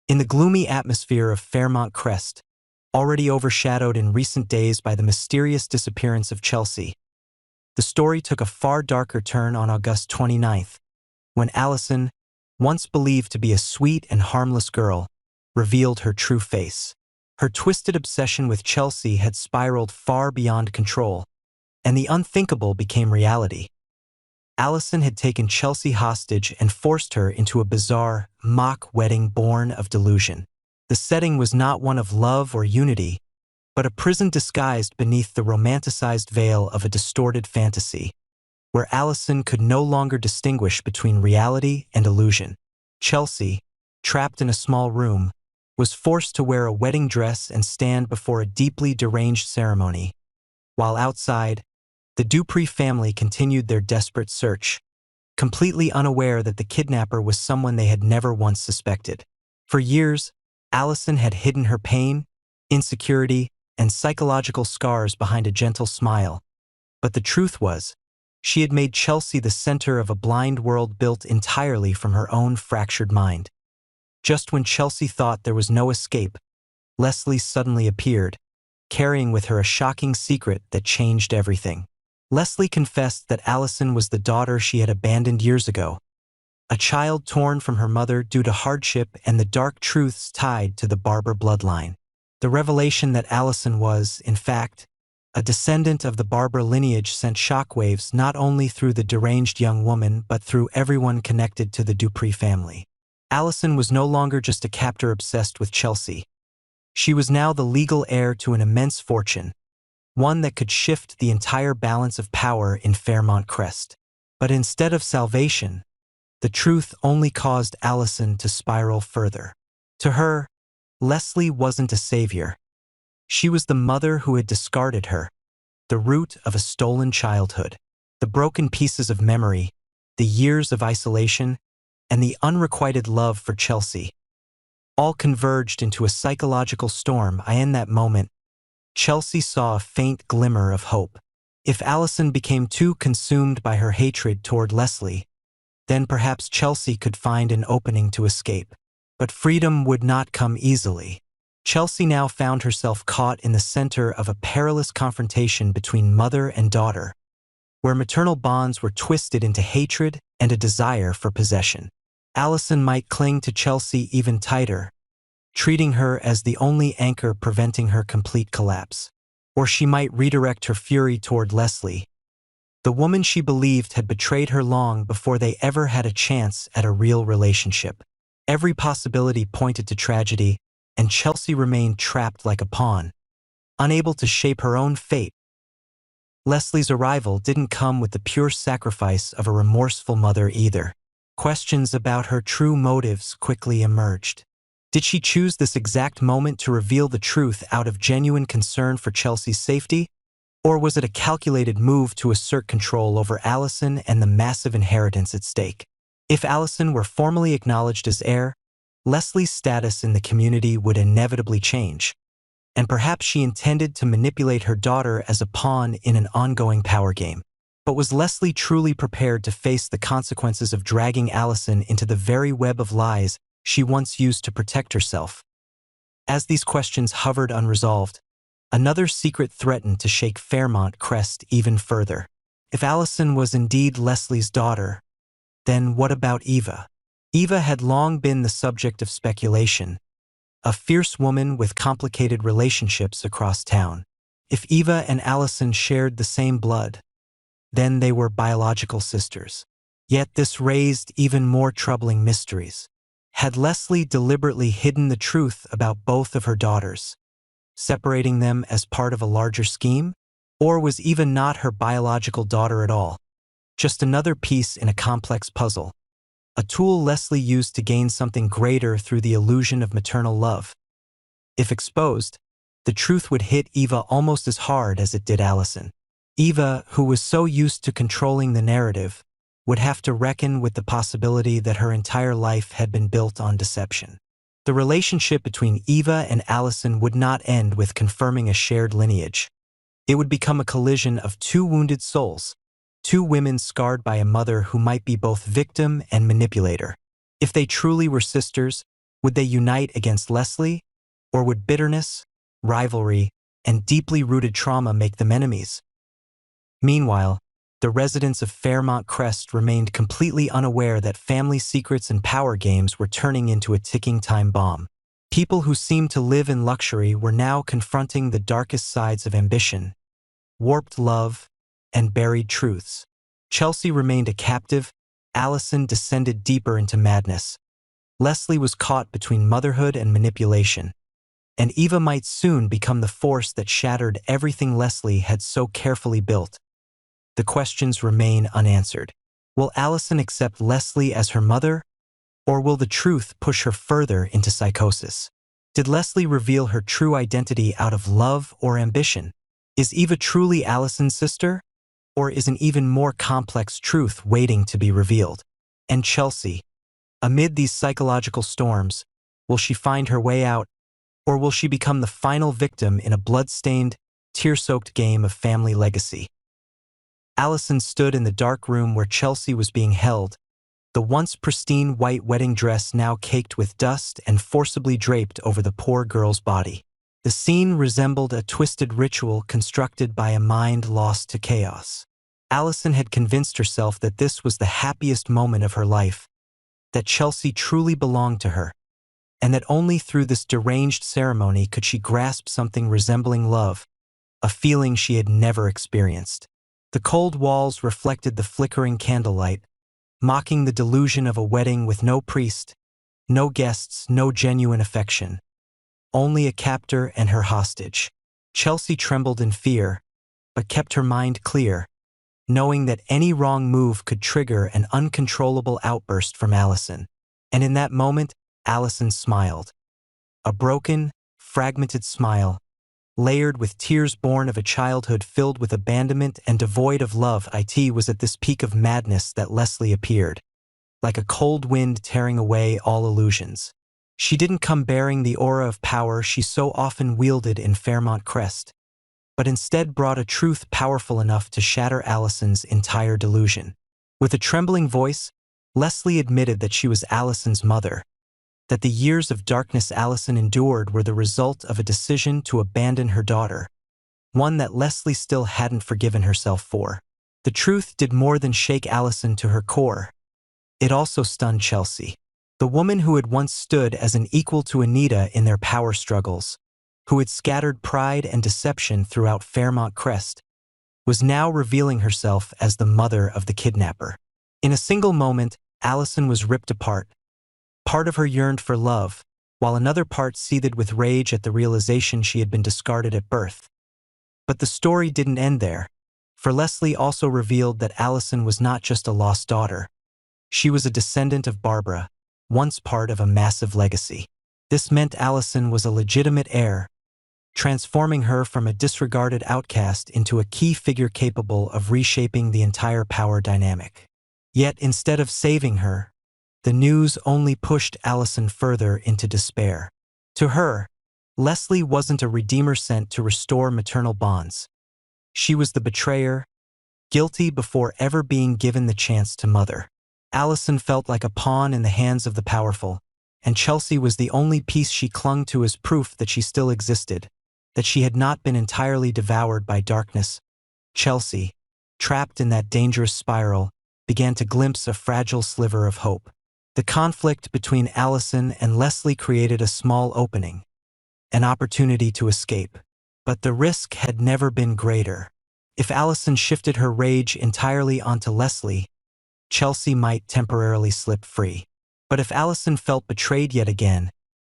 In the gloomy atmosphere of Fairmont Crest, already overshadowed in recent days by the mysterious disappearance of Chelsea, the story took a far darker turn on August 29th, when Allison, once believed to be a sweet and harmless girl, revealed her true face. Her twisted obsession with Chelsea had spiraled far beyond control, and the unthinkable became reality. Allison had taken Chelsea hostage and forced her into a bizarre, mock wedding born of delusion. The setting was not one of love or unity, but a prison disguised beneath the romanticized veil of a distorted fantasy, where Allison could no longer distinguish between reality and illusion. Chelsea, trapped in a small room, was forced to wear a wedding dress and stand before a deeply deranged ceremony, while outside, the Dupree family continued their desperate search, completely unaware that the kidnapper was someone they had never once suspected. For years, Allison had hidden her pain, insecurity, and psychological scars behind a gentle smile. But the truth was, she had made Chelsea the center of a blind world built entirely from her own fractured mind. Just when Chelsea thought there was no escape, Leslie suddenly appeared, carrying with her a shocking secret that changed everything. Leslie confessed that Allison was the daughter she had abandoned years ago, a child torn from her mother due to hardship and the dark truths tied to the Barber bloodline. The revelation that Allison was, in fact, a descendant of the Barber lineage sent shockwaves not only through the deranged young woman but through everyone connected to the Dupree family. Allison was no longer just a captor obsessed with Chelsea. She was now the legal heir to an immense fortune, one that could shift the entire balance of power in Fairmont Crest. But instead of salvation, the truth only caused Allison to spiral further. To her, Leslie wasn't a savior. She was the mother who had discarded her, the root of a stolen childhood, the broken pieces of memory, the years of isolation, and the unrequited love for Chelsea. All converged into a psychological storm. In that moment, Chelsea saw a faint glimmer of hope. If Allison became too consumed by her hatred toward Leslie, then perhaps Chelsea could find an opening to escape. But freedom would not come easily. Chelsea now found herself caught in the center of a perilous confrontation between mother and daughter, where maternal bonds were twisted into hatred and a desire for possession. Allison might cling to Chelsea even tighter, treating her as the only anchor preventing her complete collapse. Or she might redirect her fury toward Leslie, the woman she believed had betrayed her long before they ever had a chance at a real relationship. Every possibility pointed to tragedy, and Chelsea remained trapped like a pawn, unable to shape her own fate. Leslie's arrival didn't come with the pure sacrifice of a remorseful mother either. Questions about her true motives quickly emerged. Did she choose this exact moment to reveal the truth out of genuine concern for Chelsea's safety? Or was it a calculated move to assert control over Allison and the massive inheritance at stake? If Allison were formally acknowledged as heir, Leslie's status in the community would inevitably change, and perhaps she intended to manipulate her daughter as a pawn in an ongoing power game. But was Leslie truly prepared to face the consequences of dragging Allison into the very web of lies she once used to protect herself? As these questions hovered unresolved, another secret threatened to shake Fairmont Crest even further. If Allison was indeed Leslie's daughter, then what about Eva? Eva had long been the subject of speculation, a fierce woman with complicated relationships across town. If Eva and Allison shared the same blood, then they were biological sisters. Yet this raised even more troubling mysteries. Had Leslie deliberately hidden the truth about both of her daughters, separating them as part of a larger scheme? Or was Eva not her biological daughter at all, just another piece in a complex puzzle, a tool Leslie used to gain something greater through the illusion of maternal love? If exposed, the truth would hit Eva almost as hard as it did Allison. Eva, who was so used to controlling the narrative, would have to reckon with the possibility that her entire life had been built on deception. The relationship between Eva and Allison would not end with confirming a shared lineage. It would become a collision of two wounded souls, two women scarred by a mother who might be both victim and manipulator. If they truly were sisters, Would they unite against Leslie, or would bitterness, rivalry, and deeply rooted trauma make them enemies? Meanwhile, the residents of Fairmont Crest remained completely unaware that family secrets and power games were turning into a ticking time bomb. People who seemed to live in luxury were now confronting the darkest sides of ambition, warped love, and buried truths. Chelsea remained a captive. Allison descended deeper into madness. Leslie was caught between motherhood and manipulation, and Eva might soon become the force that shattered everything Leslie had so carefully built. The questions remain unanswered. Will Allison accept Leslie as her mother, or will the truth push her further into psychosis? Did Leslie reveal her true identity out of love or ambition? Is Eva truly Allison's sister, or is an even more complex truth waiting to be revealed? And Chelsea, amid these psychological storms, will she find her way out, or will she become the final victim in a blood-stained, tear-soaked game of family legacy? Allison stood in the dark room where Chelsea was being held, the once pristine white wedding dress now caked with dust and forcibly draped over the poor girl's body. The scene resembled a twisted ritual constructed by a mind lost to chaos. Allison had convinced herself that this was the happiest moment of her life, that Chelsea truly belonged to her, and that only through this deranged ceremony could she grasp something resembling love, a feeling she had never experienced. The cold walls reflected the flickering candlelight, mocking the delusion of a wedding with no priest, no guests, no genuine affection. Only a captor and her hostage. Chelsea trembled in fear, but kept her mind clear, knowing that any wrong move could trigger an uncontrollable outburst from Allison. And in that moment, Allison smiled. A broken, fragmented smile, layered with tears born of a childhood filled with abandonment and devoid of love. It was at this peak of madness that Leslie appeared, like a cold wind tearing away all illusions. She didn't come bearing the aura of power she so often wielded in Fairmont Crest, but instead brought a truth powerful enough to shatter Allison's entire delusion. With a trembling voice, Leslie admitted that she was Allison's mother, that the years of darkness Allison endured were the result of a decision to abandon her daughter, one that Leslie still hadn't forgiven herself for. The truth did more than shake Allison to her core. It also stunned Chelsea, the woman who had once stood as an equal to Anita in their power struggles, who had scattered pride and deception throughout Fairmont Crest, was now revealing herself as the mother of the kidnapper. In a single moment, Allison was ripped apart. Part of her yearned for love, while another part seethed with rage at the realization she had been discarded at birth. But the story didn't end there, for Leslie also revealed that Allison was not just a lost daughter. She was a descendant of Barbara, once part of a massive legacy. This meant Allison was a legitimate heir, transforming her from a disregarded outcast into a key figure capable of reshaping the entire power dynamic. Yet instead of saving her, the news only pushed Allison further into despair. To her, Leslie wasn't a redeemer sent to restore maternal bonds. She was the betrayer, guilty before ever being given the chance to mother. Allison felt like a pawn in the hands of the powerful, and Chelsea was the only piece she clung to as proof that she still existed, that she had not been entirely devoured by darkness. Chelsea, trapped in that dangerous spiral, began to glimpse a fragile sliver of hope. The conflict between Allison and Leslie created a small opening, an opportunity to escape. But the risk had never been greater. If Allison shifted her rage entirely onto Leslie, Chelsea might temporarily slip free. But if Allison felt betrayed yet again,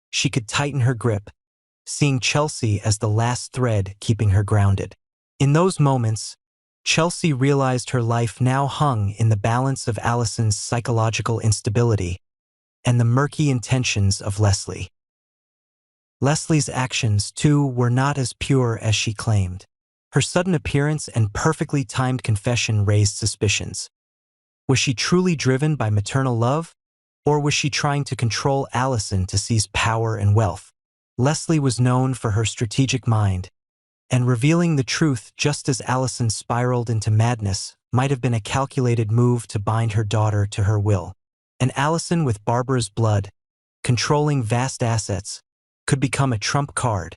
she could tighten her grip, seeing Chelsea as the last thread keeping her grounded. In those moments, Chelsea realized her life now hung in the balance of Allison's psychological instability and the murky intentions of Leslie. Leslie's actions, too, were not as pure as she claimed. Her sudden appearance and perfectly timed confession raised suspicions. Was she truly driven by maternal love, or was she trying to control Allison to seize power and wealth? Leslie was known for her strategic mind, and revealing the truth just as Allison spiraled into madness might have been a calculated move to bind her daughter to her will. And Allison, with Barbara's blood, controlling vast assets, could become a trump card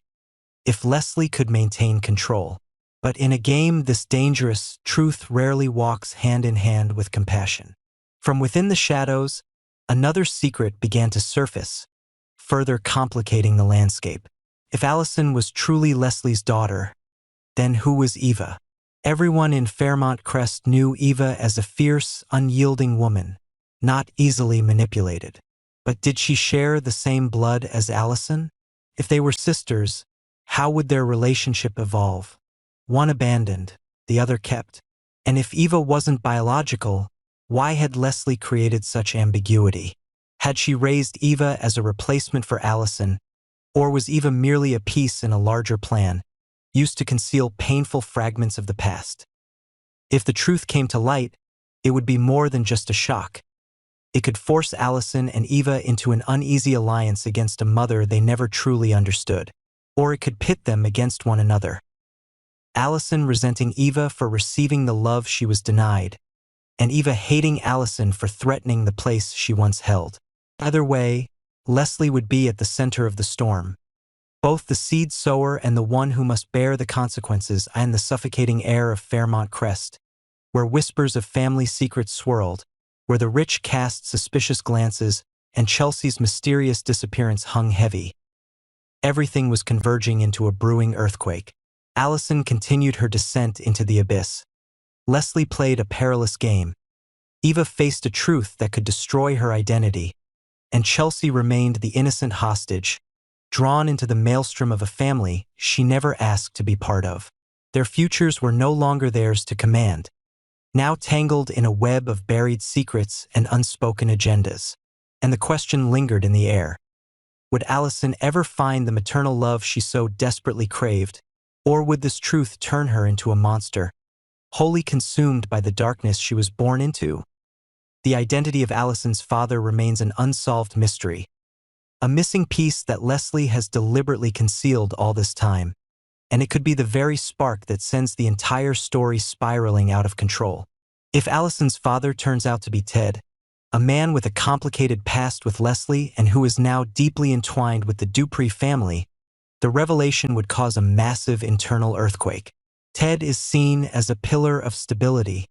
if Leslie could maintain control. But in a game this dangerous, truth rarely walks hand in hand with compassion. From within the shadows, another secret began to surface, further complicating the landscape. If Allison was truly Leslie's daughter, then who was Eva? Everyone in Fairmont Crest knew Eva as a fierce, unyielding woman, not easily manipulated. But did she share the same blood as Allison? If they were sisters, how would their relationship evolve? One abandoned, the other kept. And if Eva wasn't biological, why had Leslie created such ambiguity? Had she raised Eva as a replacement for Allison, or was Eva merely a piece in a larger plan, used to conceal painful fragments of the past? If the truth came to light, it would be more than just a shock. It could force Allison and Eva into an uneasy alliance against a mother they never truly understood. Or it could pit them against one another. Allison resenting Eva for receiving the love she was denied, and Eva hating Allison for threatening the place she once held. Either way, Leslie would be at the center of the storm, both the seed sower and the one who must bear the consequences in the suffocating air of Fairmont Crest, where whispers of family secrets swirled, where the rich cast suspicious glances and Chelsea's mysterious disappearance hung heavy. Everything was converging into a brewing earthquake. Allison continued her descent into the abyss. Leslie played a perilous game. Eva faced a truth that could destroy her identity, and Chelsea remained the innocent hostage, drawn into the maelstrom of a family she never asked to be part of. Their futures were no longer theirs to command, now tangled in a web of buried secrets and unspoken agendas. And the question lingered in the air. Would Allison ever find the maternal love she so desperately craved, or would this truth turn her into a monster, wholly consumed by the darkness she was born into? The identity of Allison's father remains an unsolved mystery, a missing piece that Leslie has deliberately concealed all this time, and it could be the very spark that sends the entire story spiraling out of control. If Allison's father turns out to be Ted, a man with a complicated past with Leslie and who is now deeply entwined with the Dupree family, the revelation would cause a massive internal earthquake. Ted is seen as a pillar of stability,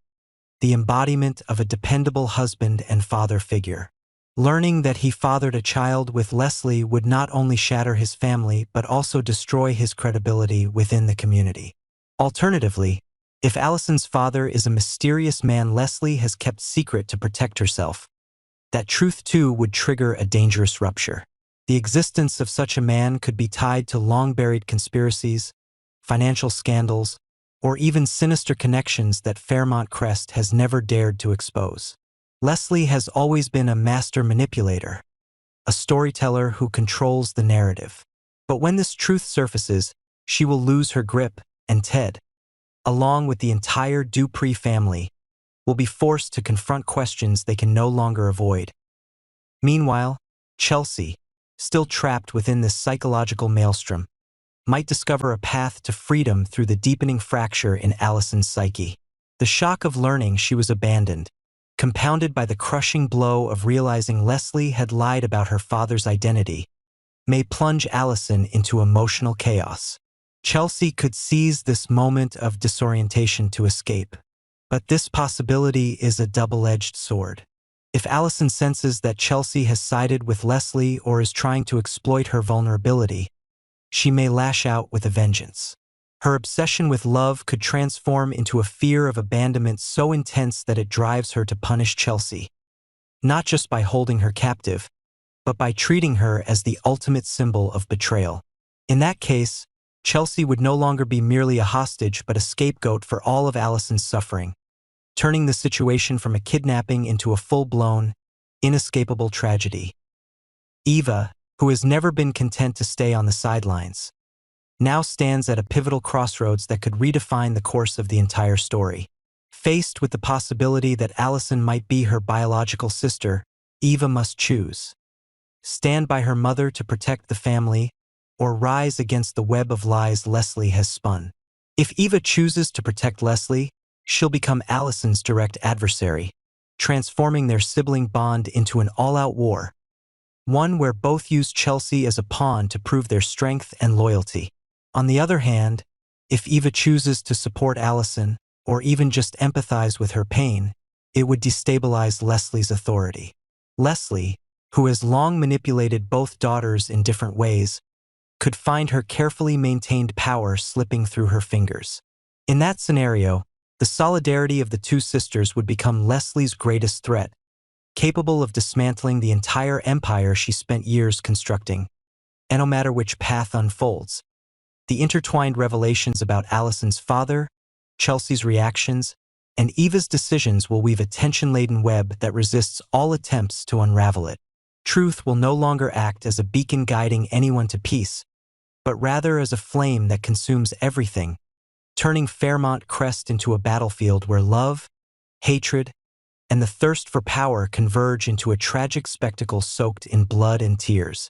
the embodiment of a dependable husband and father figure. Learning that he fathered a child with Leslie would not only shatter his family but also destroy his credibility within the community. Alternatively, if Allison's father is a mysterious man Leslie has kept secret to protect herself, that truth too would trigger a dangerous rupture. The existence of such a man could be tied to long-buried conspiracies, financial scandals, or even sinister connections that Fairmont Crest has never dared to expose. Leslie has always been a master manipulator, a storyteller who controls the narrative. But when this truth surfaces, she will lose her grip, and Ted, along with the entire Dupree family, will be forced to confront questions they can no longer avoid. Meanwhile, Chelsea, still trapped within this psychological maelstrom, might discover a path to freedom through the deepening fracture in Allison's psyche. The shock of learning she was abandoned, compounded by the crushing blow of realizing Leslie had lied about her father's identity, may plunge Allison into emotional chaos. Chelsea could seize this moment of disorientation to escape. But this possibility is a double-edged sword. If Allison senses that Chelsea has sided with Leslie or is trying to exploit her vulnerability, she may lash out with a vengeance. Her obsession with love could transform into a fear of abandonment so intense that it drives her to punish Chelsea, not just by holding her captive, but by treating her as the ultimate symbol of betrayal. In that case, Chelsea would no longer be merely a hostage but a scapegoat for all of Allison's suffering, turning the situation from a kidnapping into a full-blown, inescapable tragedy. Eva, who has never been content to stay on the sidelines, now stands at a pivotal crossroads that could redefine the course of the entire story. Faced with the possibility that Allison might be her biological sister, Eva must choose: stand by her mother to protect the family, or rise against the web of lies Leslie has spun. If Eva chooses to protect Leslie, she'll become Allison's direct adversary, transforming their sibling bond into an all-out war. one where both use Chelsea as a pawn to prove their strength and loyalty. On the other hand, if Eva chooses to support Allison, or even just empathize with her pain, it would destabilize Leslie's authority. Leslie, who has long manipulated both daughters in different ways, could find her carefully maintained power slipping through her fingers. In that scenario, the solidarity of the two sisters would become Leslie's greatest threat, capable of dismantling the entire empire she spent years constructing. And no matter which path unfolds, the intertwined revelations about Allison's father, Chelsea's reactions, and Eva's decisions will weave a tension-laden web that resists all attempts to unravel it. Truth will no longer act as a beacon guiding anyone to peace, but rather as a flame that consumes everything, turning Fairmont Crest into a battlefield where love, hatred, and the thirst for power converge into a tragic spectacle soaked in blood and tears.